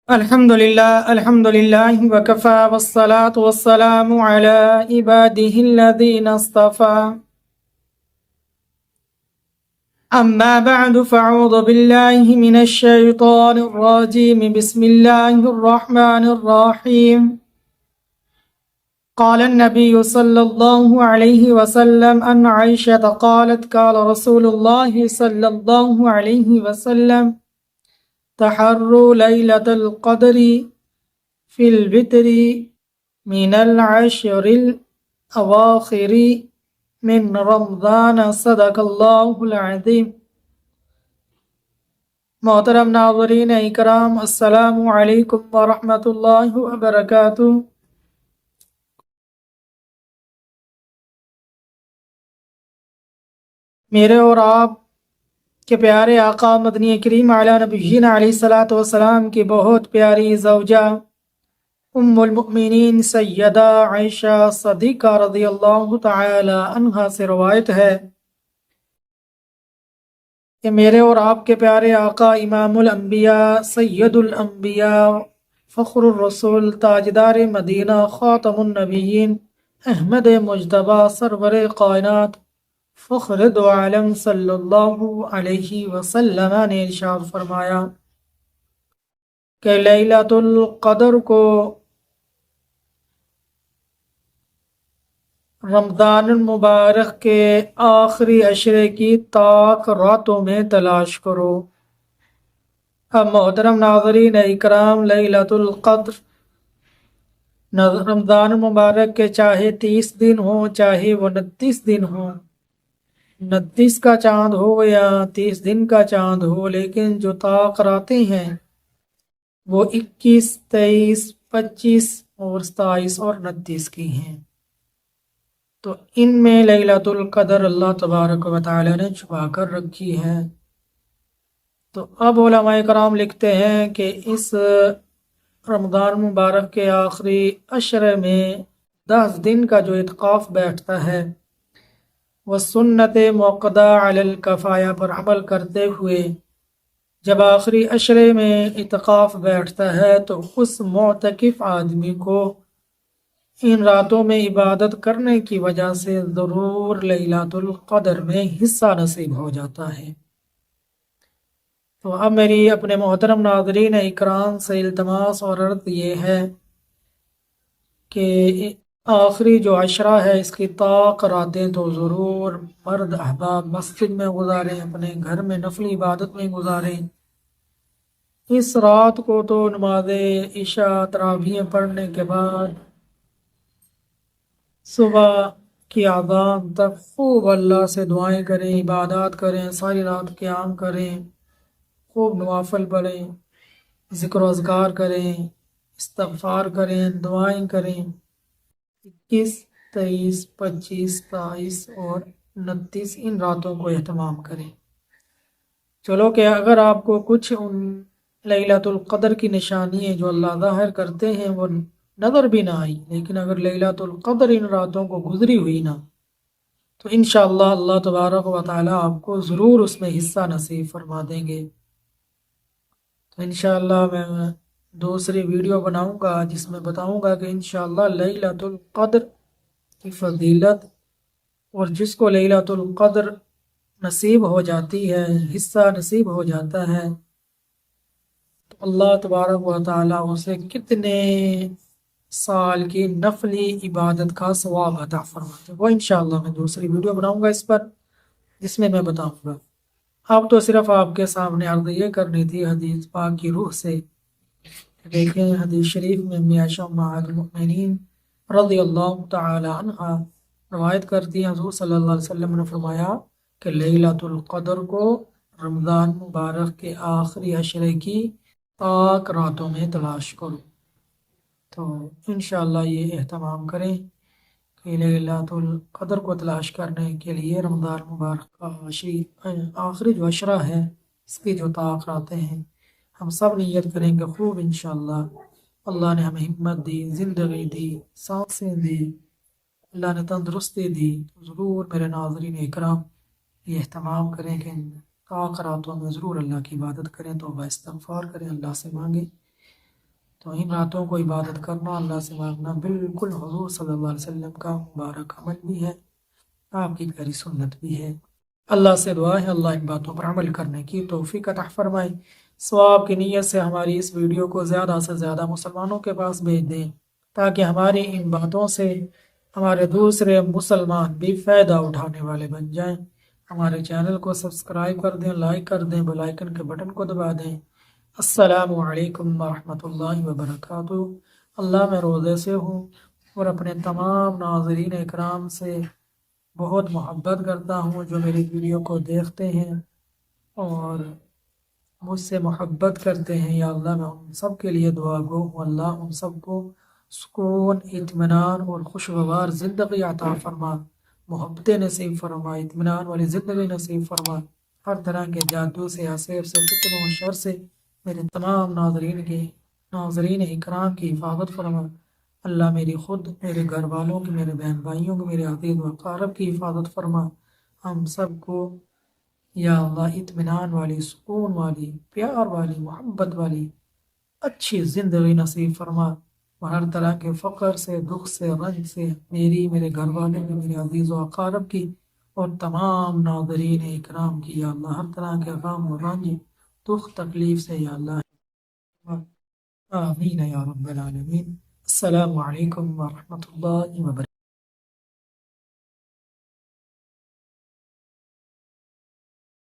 الحمد لله وكفى والصلاة والسلام على عباده الذين اصطفى أما بعد فأعوذ بالله من الشيطان الرجيم بسم الله الرحمن الرحيم قال النبي صلى الله عليه وسلم عن عائشة قالت قال رسول الله صلى الله عليه وسلم تحروا ليلة القدر في الوتر من العشر الأواخر من رمضان صدق اللہ العظیم۔ محترم ناظرین اکرام، السلام علیکم ورحمۃ اللہ وبرکاتہ۔ میرے اور آپ کے پیارے آقا مدنی کریم علی نبینا علیہ الصلاۃ والسلام کی بہت پیاری زوجہ ام المؤمنین سیدہ عائشہ صدیقہ رضی اللہ تعالی عنہا سے روایت ہے کہ میرے اور آپ کے پیارے آقا امام الانبیاء سید الانبیاء فخر الرسول تاجدار مدینہ خاتم النبیین احمد مجتبی سرور کائنات فخر دو عالم صلی اللہ علیہ وسلم نے ارشاد فرمایا کہ لیلۃ القدر کو رمضان المبارک کے آخری عشرے کی طاق راتوں میں تلاش کرو۔ اب محترم ناظرین اکرام، لیلۃ القدر رمضان المبارک کے چاہے 30 دن ہوں چاہے وہ 29 دن ہوں، 29 کا چاند ہو یا 30 دن کا چاند ہو، لیکن جو طاق راتیں ہیں وہ 21، 23، 25 اور 27 اور 29 کی ہیں۔ تو ان میں لیلۃ القدر اللہ تبارک و تعالی نے چھپا کر رکھی ہے۔ تو اب علماء کرام لکھتے ہیں کہ اس رمضان مبارک کے آخری عشرے میں 10 دن کا جو اعتکاف بیٹھتا ہے وہ سنت موقدہ علی الکفایہ پر عمل کرتے ہوئے جب آخری عشرے میں اعتکاف بیٹھتا ہے تو اس معتکف آدمی کو ان راتوں میں عبادت کرنے کی وجہ سے ضرور لیلۃ القدر میں حصہ نصیب ہو جاتا ہے۔ تو اب میری اپنے محترم ناظرین اکرام سے التماس اور عرض یہ ہے کہ آخری جو عشرہ ہے اس کی طاق راتیں تو ضرور مرد احباب مسجد میں گزاریں، اپنے گھر میں نفل عبادت میں گزاریں۔ اس رات کو تو نماز عشاء تراویح پڑھنے کے بعد صبح کی اذان تک خوب اللہ سے دعائیں کریں، عبادات کریں، ساری رات قیام کریں، خوب نوافل پڑھیں، ذکر و اذکار کریں، استغفار کریں، دعائیں کریں۔ 21، 23، 25، 27 اور 29 ان راتوں کو اہتمام کریں۔ چلو کہ اگر آپ کو کچھ ان لیلۃ القدر کی نشانیاں جو اللہ ظاہر کرتے ہیں وہ نظر بھی نہ آئی، لیکن اگر لیلۃ القدر ان راتوں کو گزری ہوئی نا تو انشاءاللہ اللہ تبارک و تعالی آپ کو ضرور اس میں حصہ نصیب فرما دیں گے۔ تو انشاءاللہ میں دوسری ویڈیو بناؤں گا جس میں بتاؤں گا کہ انشاءاللہ لیلۃ القدر کی فضیلت، اور جس کو لیلۃ القدر نصیب ہو جاتی ہے، حصہ نصیب ہو جاتا ہے، تو اللہ تبارک و تعالی اسے کتنے سال کی نفلی عبادت کا ثواب عطا فرماتے ہیں۔ وہ انشاءاللہ میں دوسری ویڈیو بناؤں گا اس پر جس میں میں بتاؤں گا۔ اب تو صرف آپ کے سامنے عرض یہ کرنی تھی حدیث پاک کی روح سے۔ دیکھیں حدیث شریف میں عائشہ ام المؤمنین رضی اللہ تعالی عنہا روایت کرتی ہیں، حضور صلی اللہ علیہ وسلم نے فرمایا کہ لیلۃ القدر کو رمضان مبارک کے آخری عشرے کی طاق راتوں میں تلاش کرو۔ تو انشاءاللہ یہ اہتمام کریں کہ لیلۃ القدر کو تلاش کرنے کے لیے رمضان مبارک کا آخری جو عشرہ ہے اس کی جو طاق راتیں ہیں ہم سب نیت کریں گے خوب انشاءاللہ۔ اللہ نے ہمیں ہمت دی، زندگی دی، سانسیں دی، اللہ نے تندرستی دی، تو ضرور میرے ناظرین اکرام یہ اہتمام کریں کہ طاق راتوں میں ضرور اللہ کی عبادت کریں، توبہ استغفار کریں، اللہ سے مانگیں تو ان راتوں کو عبادت کرنا، اللہ سے مانگنا بالکل حضور صلی اللہ علیہ وسلم کا مبارک عمل بھی ہے، آپ کی پیاری سنت بھی ہے۔ اللہ سے دعا ہے اللہ ان باتوں پر عمل کرنے کی توفیق عطا فرمائے۔ ثواب کی نیت سے ہماری اس ویڈیو کو زیادہ سے زیادہ مسلمانوں کے پاس بھیج دیں تاکہ ہماری ان باتوں سے ہمارے دوسرے مسلمان بھی فائدہ اٹھانے والے بن جائیں۔ ہمارے چینل کو سبسکرائب کر دیں، لائک کر دیں، بیل آئیکن کے بٹن کو دبا دیں۔ السلام علیکم ورحمۃ اللہ وبرکاتہ۔ اللہ میں روزے سے ہوں اور اپنے تمام ناظرین اکرام سے بہت محبت کرتا ہوں جو میری ویڈیو کو دیکھتے ہیں اور مجھ سے محبت کرتے ہیں۔ یا اللہ میں ان سب کے لیے دعا گو ہوں، اللہ ان سب کو سکون، اطمینان اور خوشگوار زندگی عطا فرما، محبت نصیب فرما، اطمینان والی زندگی نصیب فرما، ہر طرح کے جادو سے، حسیر سے، فتنوں و شر سے میرے تمام ناظرین اکرام کی حفاظت فرما۔ اللہ میری خود، میرے گھر والوں کی، میرے بہن بھائیوں کی، میرے عزیز و اقارب کی حفاظت فرما۔ ہم سب کو یا اللہ اطمینان والی، سکون والی، پیار والی، محبت والی اچھی زندگی نصیب فرما، اور ہر طرح کے فقر سے، دکھ سے، رنج سے میری، میرے گھر والوں کی، میرے عزیز و اقارب کی اور تمام ناظرین اکرام کی یا اللہ ہر طرح کے غم و رنج، دکھ، تکلیف سے یا اللہ آمین یا رب العالمین۔ السلام علیکم ورحمۃ اللہ وبرکاتہ۔